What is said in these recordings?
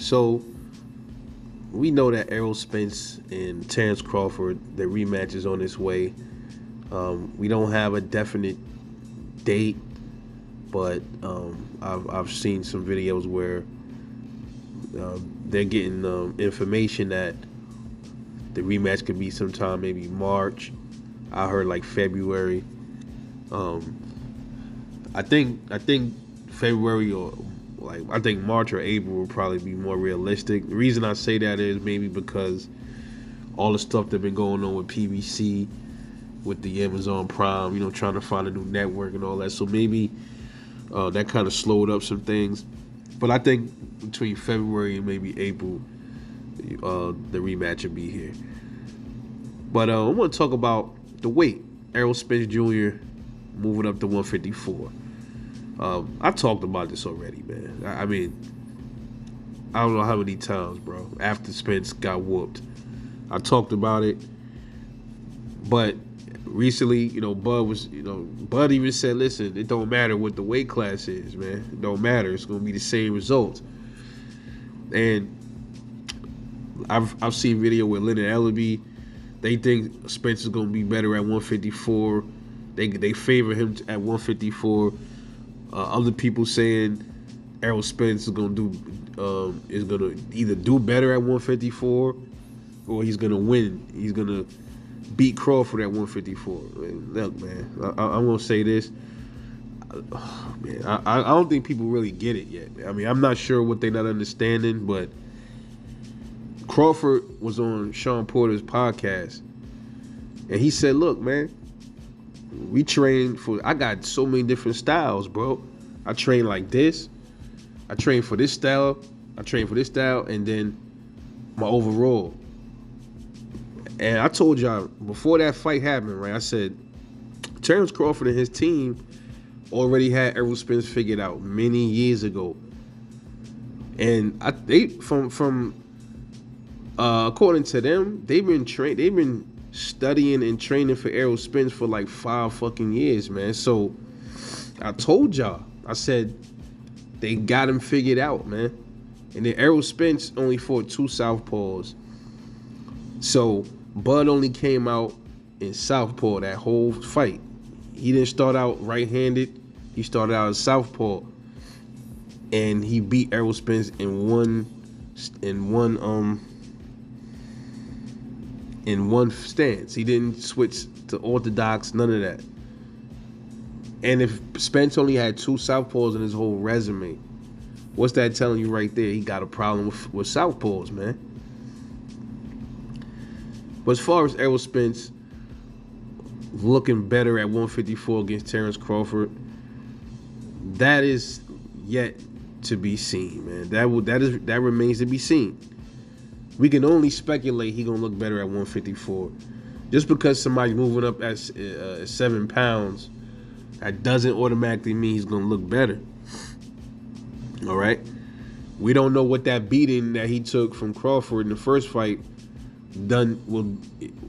So we know that Errol Spence and Terence Crawford, their rematch is on its way. We don't have a definite date, but I've seen some videos where they're getting information that the rematch could be sometime maybe March. I heard like February. Um, I think February or like I think March or April will probably be more realistic. The reason I say that is maybe because all the stuff that's been going on with PBC, with the Amazon Prime, trying to find a new network and all that. So maybe that kind of slowed up some things. But I think between February and maybe April, the rematch will be here. But I want to talk about the weight. Errol Spence Jr. moving up to 154. I talked about this already, man. I mean, I don't know how many times, bro, after Spence got whooped. I talked about it. But recently, Bud even said, listen, it don't matter what the weight class is, man. It don't matter. It's going to be the same results. And I've seen video with Leonard Ellaby. They think Spence is going to be better at 154. They favor him at 154. Other people saying Errol Spence is going to either do better at 154 or he's going to win. He's going to beat Crawford at 154. Look, man, I'm going to say this. Man, I don't think people really get it yet. I mean, I'm not sure what they're not understanding, but Crawford was on Sean Porter's podcast, and he said, look, man, I got so many different styles, bro. I train like this. I train for this style. And then my overall. And I told y'all before that fight happened, right? I said Terence Crawford and his team already had Errol Spence figured out many years ago. And according to them, they've been studying and training for Errol Spence for like 5 fucking years, man. So I told y'all, I said they got him figured out, man. And then Errol Spence only fought 2 southpaws. So Bud only came out in southpaw that whole fight. He didn't start out right-handed. He started out as southpaw, and he beat Errol Spence in one stance. He didn't switch to orthodox, none of that. And if Spence only had 2 southpaws in his whole resume, what's that telling you right there? He got a problem with southpaws, man. But as far as Errol Spence looking better at 154 against Terence Crawford, that is yet to be seen, man. That remains to be seen. We can only speculate he gonna look better at 154. Just because somebody's moving up at 7 pounds, that doesn't automatically mean he's gonna look better. All right, we don't know what that beating that he took from Crawford in the first fight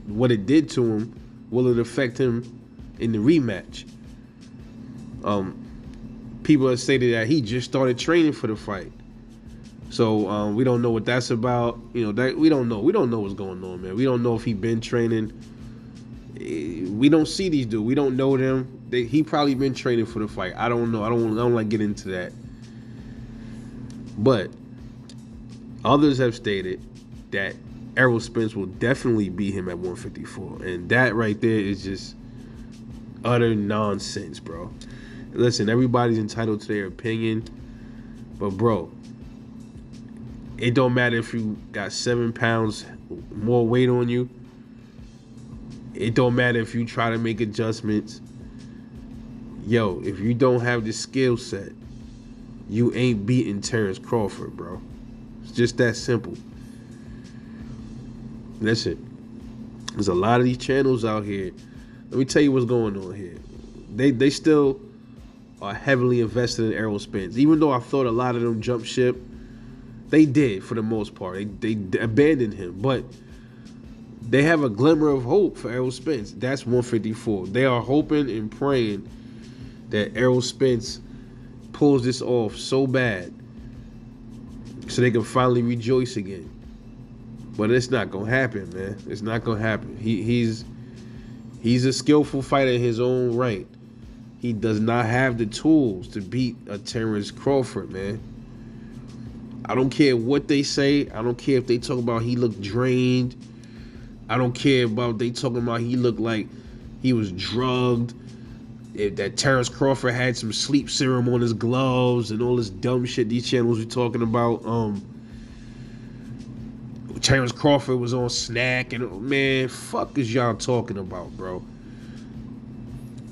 what it did to him. Will it affect him in the rematch? People have stated that he just started training for the fight. So we don't know what that's about. That we don't know. We don't know what's going on, man. We don't know if he been training. We don't see these dudes. We don't know them. He probably been training for the fight. I don't know. I don't like get into that. But others have stated that Errol Spence will definitely beat him at 154, and that right there is just utter nonsense, bro. Listen, everybody's entitled to their opinion, but bro, it don't matter if you got 7 pounds more weight on you. It don't matter if you try to make adjustments. Yo, if you don't have the skill set, you ain't beating Terence Crawford, bro. It's just that simple. Listen, there's a lot of these channels out here. Let me tell you what's going on here. They still are heavily invested in Errol Spence. Even though I thought a lot of them jumped ship, they did for the most part. They abandoned him. But they have a glimmer of hope for Errol Spence. That's 154. They are hoping and praying that Errol Spence pulls this off so bad so they can finally rejoice again. But it's not gonna happen, man. It's not gonna happen. He's a skillful fighter in his own right. He does not have the tools to beat a Terence Crawford, man. I don't care what they say. I don't care if they talk about he looked drained. I don't care about they talking about he looked like he was drugged. That Terence Crawford had some sleep serum on his gloves and all this dumb shit these channels were talking about. Terence Crawford was on snack and man, fuck is y'all talking about, bro?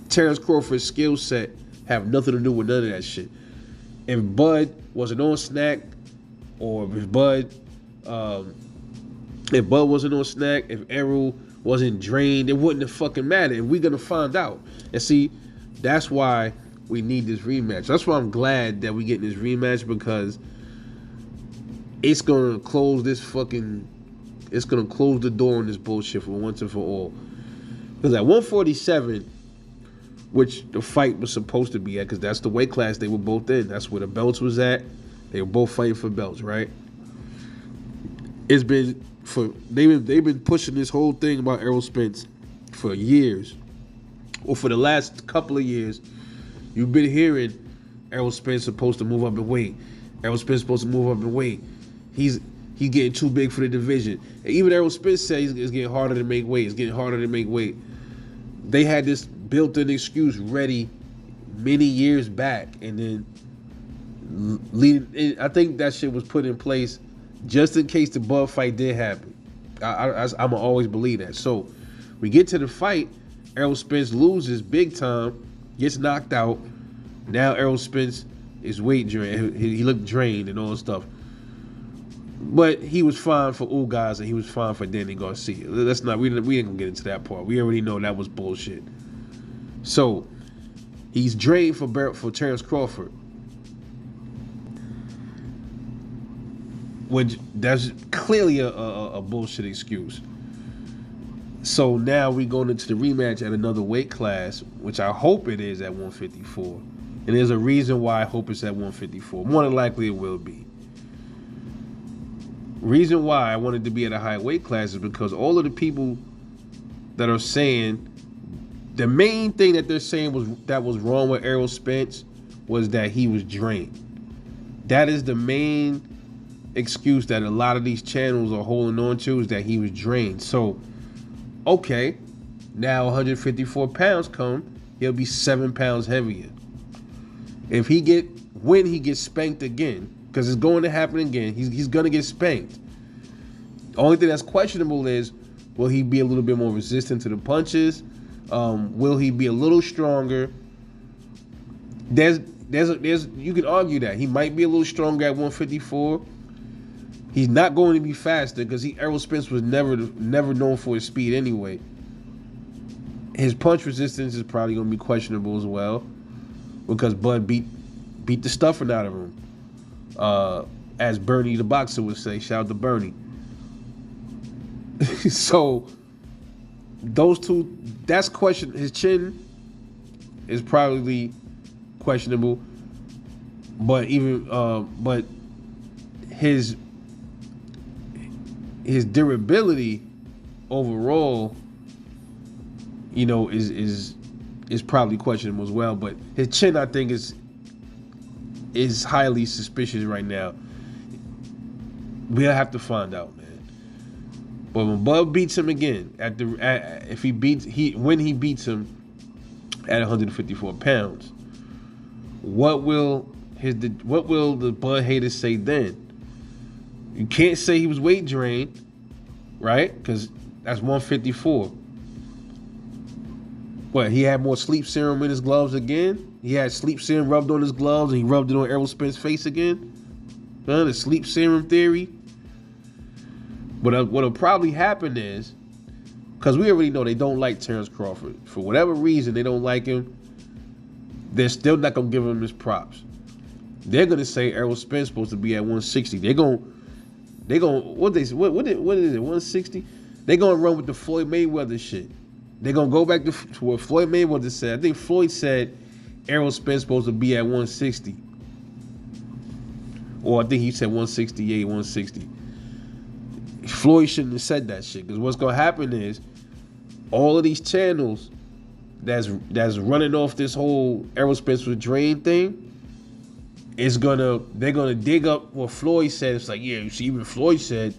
Terence Crawford's skill set have nothing to do with none of that shit. If Bud wasn't on snack, or if Bud wasn't on snack, if Errol wasn't drained, it wouldn't have fucking mattered. And we're gonna find out. And see, that's why we need this rematch. That's why I'm glad that we get this rematch, because it's gonna close this fucking. It's gonna close the door on this bullshit for once and for all. Because at 147, which the fight was supposed to be at, because that's the weight class they were both in. That's where the belts was at. They were both fighting for belts, right? They've been pushing this whole thing about Errol Spence for years, or for the last couple of years. You've been hearing Errol Spence supposed to move up in weight. Errol Spence supposed to move up in weight. He's getting too big for the division. And even Errol Spence said it's getting harder to make weight. It's getting harder to make weight. They had this built-in excuse ready many years back, and then I think that shit was put in place just in case the Bud fight did happen. I'm gonna always believe that. So we get to the fight, Errol Spence loses big time, gets knocked out. Now Errol Spence is weight drained. He looked drained and all that stuff. But he was fine for Ugas and he was fine for Danny Garcia. We ain't gonna get into that part. We already know that was bullshit. So he's drained for Terence Crawford, which that's clearly a bullshit excuse. So now we going into the rematch at another weight class, which I hope it is at 154. And there's a reason why I hope it's at 154. More than likely it will be. Reason why I wanted to be at a high weight class is because all of the people that are saying, the main thing that they're saying was wrong with Errol Spence was that he was drained. That is the main excuse that a lot of these channels are holding on to, is that he was drained. So, okay, now 154 pounds come, he'll be 7 pounds heavier. When he gets spanked again, because it's going to happen again, he's going to get spanked. The only thing that's questionable is, will he be a little bit more resistant to the punches? Will he be a little stronger? You can argue that he might be a little stronger at 154. He's not going to be faster because Errol Spence was never known for his speed anyway. His punch resistance is probably going to be questionable as well, because Bud beat the stuffing out of him. As Bernie the boxer would say, shout out to Bernie. So those two, that's question. His chin is probably questionable, but but his durability overall, is probably questionable as well. But his chin, I think, is highly suspicious right now. We'll have to find out, man. But when Bud beats him again, when he beats him at 154 pounds, what will the Bud haters say then? You can't say he was weight drained, right? Because that's 154. What, he had more sleep serum in his gloves again? He had sleep serum rubbed on his gloves and he rubbed it on Errol Spence's face again? The sleep serum theory? But what'll probably happen is, because we already know they don't like Terence Crawford. For whatever reason, they don't like him. They're still not going to give him his props. They're going to say Errol Spence supposed to be at 160. They're going, what is it, 160? They're going to run with the Floyd Mayweather shit. They're going to go back to what Floyd Mayweather said. I think Floyd said Errol Spence supposed to be at 160. or I think he said 168, 160. Floyd shouldn't have said that shit, because what's gonna happen is all of these channels that's running off this whole Errol Spence with Drain thing they're gonna dig up what Floyd said. It's like, yeah, you see, even Floyd said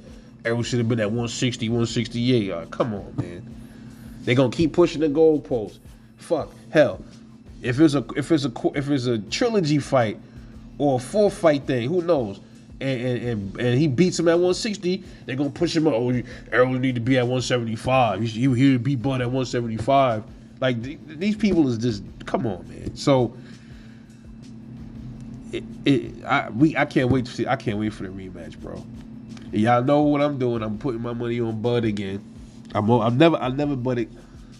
Errol should have been at 160, 168. Come on, man. They're gonna keep pushing the goalposts. Fuck, hell, if it's a trilogy fight or a 4-fight thing, who knows? And he beats him at 160, they're gonna push him up. Oh, Errol need to be at 175. He would be Bud at 175. Like, these people is just, come on, man. So I can't wait to see. I can't wait for the rematch, bro. And y'all know what I'm doing. I'm putting my money on Bud again. I never butted.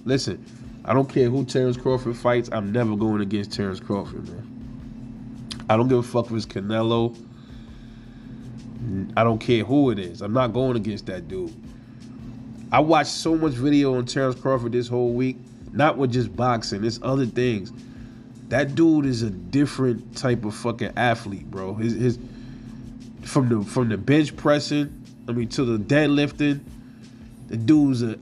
Listen, I don't care who Terence Crawford fights. I'm never going against Terence Crawford, man. I don't give a fuck if it's Canelo. I don't care who it is. I'm not going against that dude. I watched so much video on Terence Crawford this whole week. Not with just boxing. It's other things. That dude is a different type of fucking athlete, bro. His from the bench pressing, to the deadlifting. The dude's a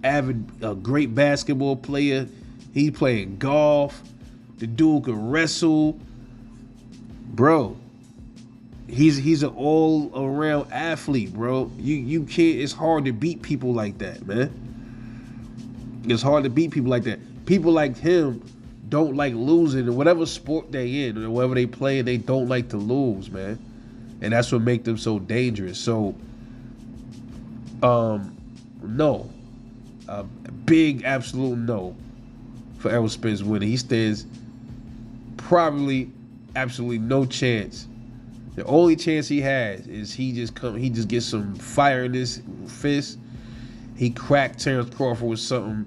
great basketball player. He's playing golf. The dude can wrestle, bro. He's an all around athlete, bro. You can't. It's hard to beat people like that, man. It's hard to beat people like that. People like him don't like losing in whatever sport they in or whatever they play. They don't like to lose, man, and that's what makes them so dangerous. So, no, a big absolute no for Errol Spence winning. He stands probably absolutely no chance. The only chance he has is he just gets some fire in his fist. He cracked Terence Crawford with something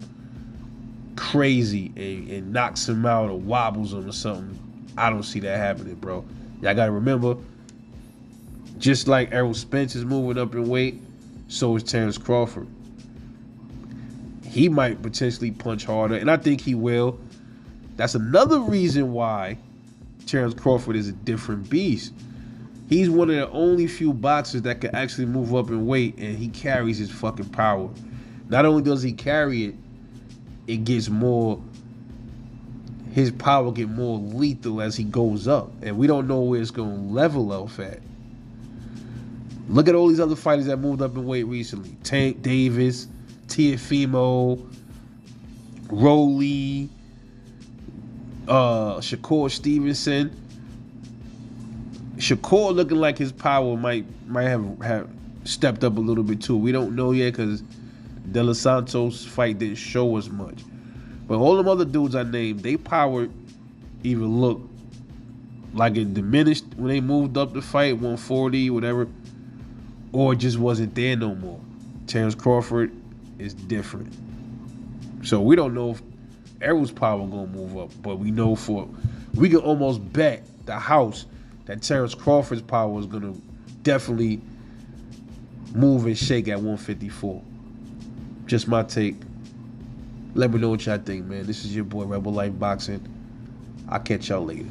crazy and knocks him out or wobbles him or something. I don't see that happening, bro. Y'all gotta remember, just like Errol Spence is moving up in weight, so is Terence Crawford. He might potentially punch harder, and I think he will. That's another reason why Terence Crawford is a different beast. He's one of the only few boxers that can actually move up in weight, and he carries his fucking power. Not only does he carry it, it gets more, his power get more lethal as he goes up. And we don't know where it's going to level off at. Look at all these other fighters that moved up in weight recently. Tank Davis, Teofimo, Rolly, Shakur Stevenson. Shakur looking like his power might have stepped up a little bit too. We don't know yet because De Los Santos fight didn't show us much. But all them other dudes I named, they power either look like it diminished when they moved up the fight, 140, whatever, or it just wasn't there no more. Terence Crawford is different. So we don't know if Errol's power gonna move up, but we know we can almost bet the house that Terence Crawford's power is gonna definitely move and shake at 154. Just my take. Let me know what y'all think, man. This is your boy Rebel Life Boxing. I'll catch y'all later.